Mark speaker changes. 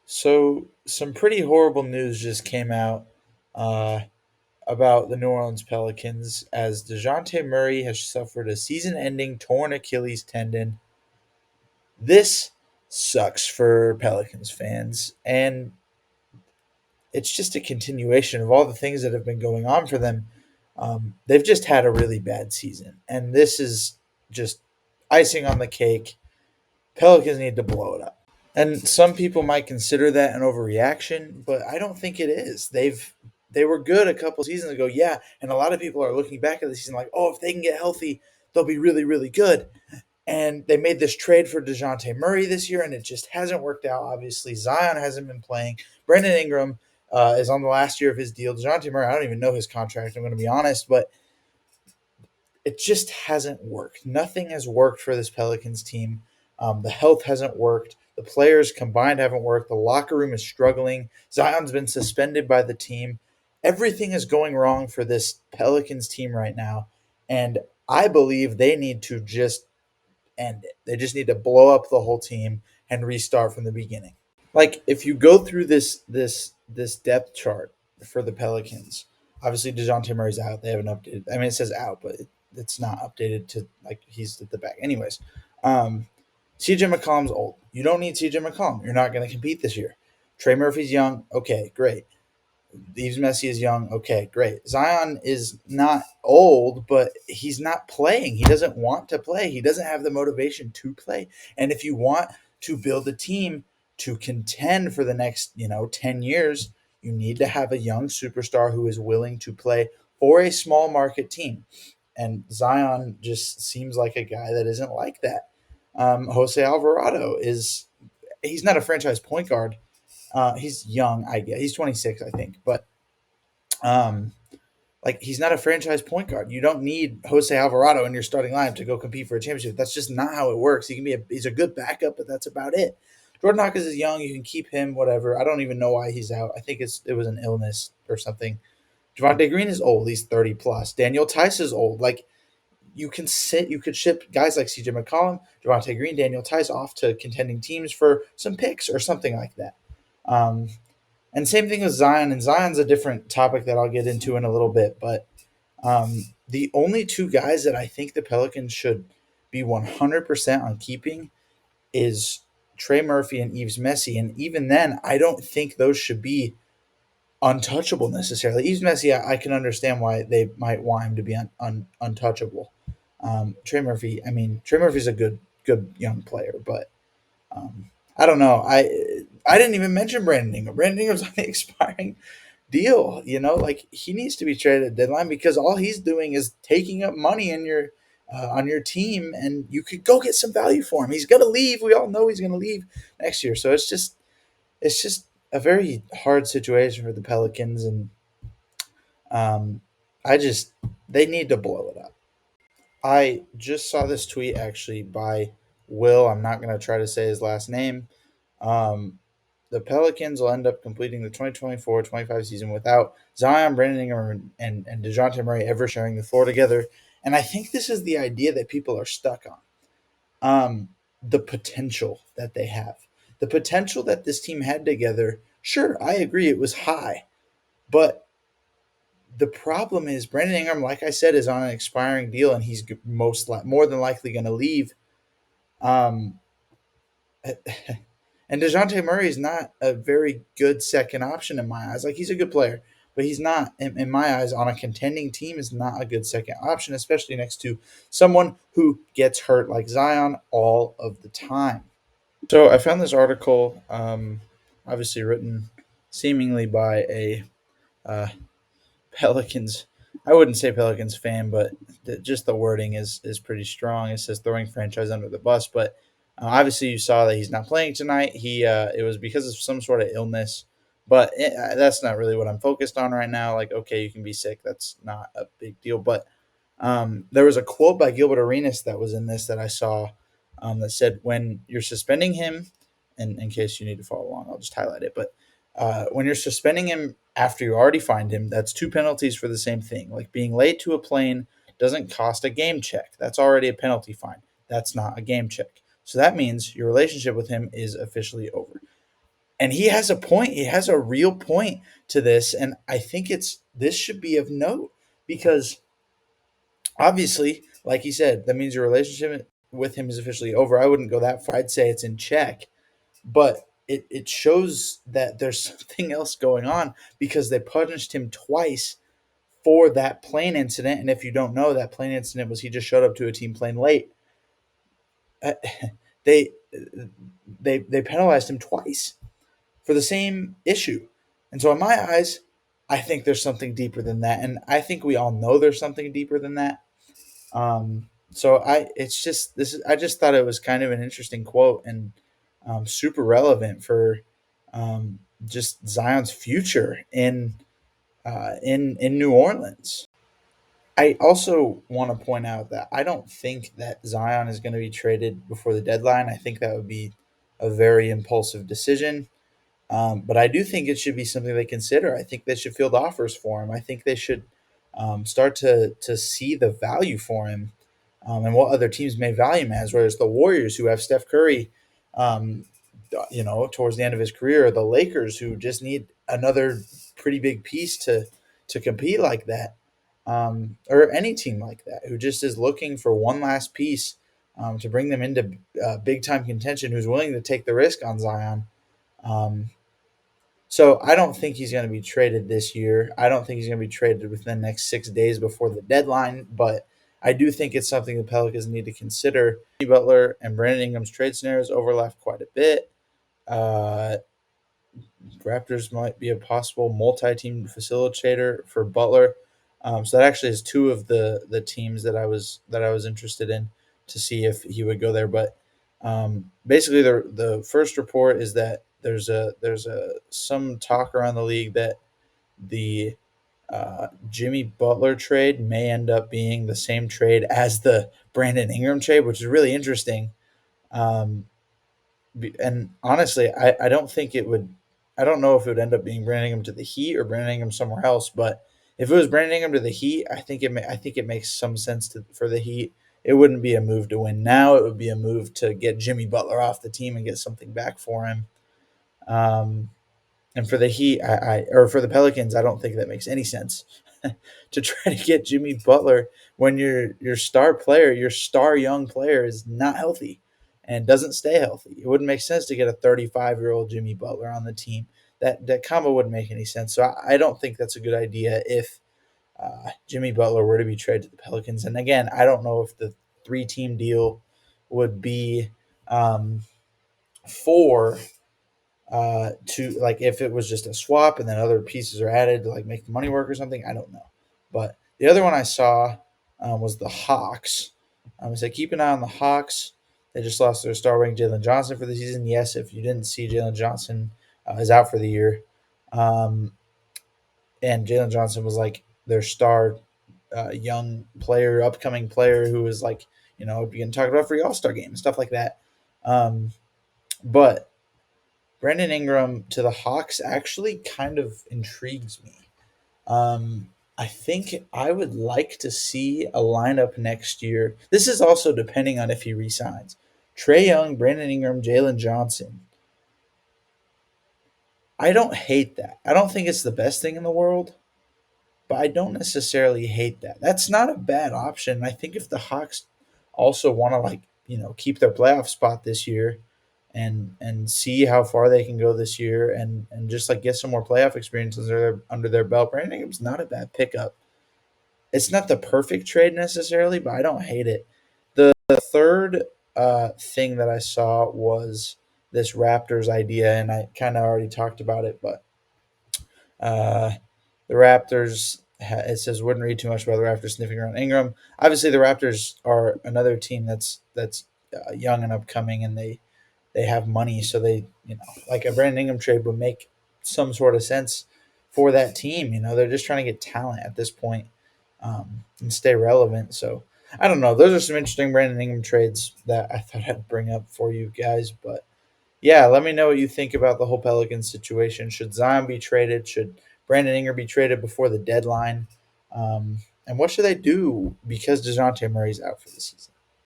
Speaker 1: So, some pretty horrible news just came out uh, about the New Orleans Pelicans as DeJounte Murray has suffered a season ending torn Achilles tendon. This sucks for Pelicans fans, and it's just a continuation of all the things that have been going on for them. They've just had a really bad season, and this is just icing on the cake. Pelicans need to blow it up. And some people might consider that an overreaction, but I don't think it is. They were good a couple seasons ago, yeah, and a lot of people are looking back at the season like, oh, if they can get healthy, they'll be really, really good. And they made this trade for DeJounte Murray this year, and it just hasn't worked out. Obviously, Zion hasn't been playing. Brandon Ingram is on the last year of his deal. DeJounte Murray, I don't even know his contract. I'm going to be honest, but it just hasn't worked. Nothing has worked for this Pelicans team. The health hasn't worked. The players combined haven't worked. The locker room is struggling. Zion's been suspended by the team. Everything is going wrong for this Pelicans team right now. And I believe they need to just end it. They just need to blow up the whole team and restart from the beginning. Like if you go through this depth chart for the Pelicans, obviously DeJounte Murray's out. They haven't updated. I mean, it says out, but it's not updated to like he's at the back. Anyways, CJ McCollum's old. You don't need CJ McCollum. You're not going to compete this year. Trey Murphy's young. Okay, great. Yves Messi is young. Okay, great. Zion is not old, but he's not playing. He doesn't want to play. He doesn't have the motivation to play. And if you want to build a team to contend for the next, 10 years, you need to have a young superstar who is willing to play for a small market team. And Zion just seems like a guy that isn't like that. Jose Alvarado he's not a franchise point guard, he's young, I guess. He's 26, I think. But um, like he's not a franchise point guard. You don't need Jose Alvarado in your starting lineup to go compete for a championship. That's just not how it works. He's a good backup, but that's about it. Jordan Hawkins is young. You can keep him, whatever. I don't even know why he's out. I think it was an illness or something. Javonte Green is old. He's 30 plus. Daniel Tice is old. Like you could ship guys like CJ McCollum, Javonte Green, Daniel Tice off to contending teams for some picks or something like that. Um, and same thing with Zion. And Zion's a different topic that I'll get into in a little bit. But the only two guys that I think the Pelicans should be 100% on keeping is Trey Murphy and Yves Messi. And even then, I don't think those should be untouchable necessarily. Yves Messi, I can understand why they might want him to be untouchable. Trey Murphy's a good young player, but I don't know. I didn't even mention Brandon Ingram. Brandon Ingram's on the expiring deal. Like he needs to be traded at deadline because all he's doing is taking up money in your on your team, and you could go get some value for him. He's gonna leave. We all know he's gonna leave next year. So it's just a very hard situation for the Pelicans, and um, I just they need to blow it up. I just saw this tweet actually by Will. I'm not going to try to say his last name. Um, the Pelicans will end up completing the 2024-25 season without Zion, Brandon Ingram, and DeJounte Murray ever sharing the floor together. And I think this is the idea that people are stuck on. The potential that they have. The potential that this team had together, sure, I agree it was high. But the problem is Brandon Ingram, like I said, is on an expiring deal, and he's more than likely going to leave. Um, and Dejounte Murray is not a very good second option in my eyes. Like he's a good player, but he's not, in my eyes, on a contending team is not a good second option, especially next to someone who gets hurt like Zion all of the time. So I found this article, obviously written seemingly by a uh, Pelicans. I wouldn't say Pelicans fan, but just the wording is pretty strong. It says throwing franchise under the bus, but obviously you saw that he's not playing tonight. It was because of some sort of illness, but that's not really what I'm focused on right now. Like, okay, you can be sick. That's not a big deal. But there was a quote by Gilbert Arenas that was in this that I saw that said, when you're suspending him, and in case you need to follow along, I'll just highlight it. But when you're suspending him after you already fined him, that's two penalties for the same thing. Like being late to a plane doesn't cost a game check. That's already a penalty fine. That's not a game check. So that means your relationship with him is officially over. And he has a point. He has a real point to this, and I think this should be of note because obviously, like he said, that means your relationship with him is officially over. I wouldn't go that far. I'd say it's in check, but it shows that there's something else going on because they punished him twice for that plane incident. And if you don't know, that plane incident was he just showed up to a team plane late. Uh, they they penalized him twice for the same issue. And so in my eyes, I think there's something deeper than that. And I think we all know there's something deeper than that. So it's just this. I just thought it was kind of an interesting quote and super relevant for just Zion's future in New Orleans. I also want to point out that I don't think that Zion is going to be traded before the deadline. I think that would be a very impulsive decision. But I do think it should be something they consider. I think they should field offers for him. I think they should start to see the value for him and what other teams may value him as. Whereas the Warriors, who have Steph Curry, um, towards the end of his career, or the Lakers, who just need another pretty big piece to compete like that, or any team like that, who just is looking for one last piece to bring them into big time contention, who's willing to take the risk on Zion. Um, so I don't think he's going to be traded this year. I don't think he's going to be traded within the next 6 days before the deadline. But I do think it's something the Pelicans need to consider. Butler and Brandon Ingram's trade scenarios overlap quite a bit. Uh, Raptors might be a possible multi-team facilitator for Butler. So that actually is two of the teams that I was interested in to see if he would go there. But basically, the first report is that there's a some talk around the league that the Jimmy Butler trade may end up being the same trade as the Brandon Ingram trade, which is really interesting. Um, and honestly, I don't think it would. I don't know if it would end up being Brandon Ingram to the Heat or Brandon Ingram somewhere else. But if it was Brandon Ingram to the Heat, I think it makes some sense for the Heat. It wouldn't be a move to win now. It would be a move to get Jimmy Butler off the team and get something back for him. Um, and for the Heat, or for the Pelicans, I don't think that makes any sense to try to get Jimmy Butler when your star player, your star young player, is not healthy and doesn't stay healthy. It wouldn't make sense to get a 35-year-old Jimmy Butler on the team. That combo wouldn't make any sense. So I don't think that's a good idea if Jimmy Butler were to be traded to the Pelicans. And again, I don't know if the 3-team deal would be for to like if it was just a swap and then other pieces are added to like make the money work or something. I don't know. But the other one I saw was the Hawks. I said keep an eye on the Hawks. They just lost their star wing Jalen Johnson for the season. Yes, if you didn't see, Jalen Johnson is out for the year, um, and Jalen Johnson was like their star young player, upcoming player who was like being talked about for the All Star game and stuff like that. But Brandon Ingram to the Hawks actually kind of intrigues me. I think I would like to see a lineup next year. This is also depending on if he resigns. Trey Young, Brandon Ingram, Jalen Johnson. I don't hate that. I don't think it's the best thing in the world, but I don't necessarily hate that. That's not a bad option. I think if the Hawks also want to keep their playoff spot this year and see how far they can go this year and just like get some more playoff experience under their belt, Brandon Ingram's not a bad pickup. It's not the perfect trade necessarily, but I don't hate it. The third thing that I saw was this Raptors idea, and I kind of already talked about it, but uh, the Raptors, it says wouldn't read too much about the Raptors sniffing around Ingram. Obviously, the Raptors are another team that's young and upcoming, and they have money, so they like a Brandon Ingram trade would make some sort of sense for that team. They're just trying to get talent at this point, and stay relevant. So I don't know. Those are some interesting Brandon Ingram trades that I thought I'd bring up for you guys, but. Yeah, let me know what you think about the whole Pelicans situation. Should Zion be traded? Should Brandon Ingram be traded before the deadline? And what should they do because DeJounte Murray's out for the season?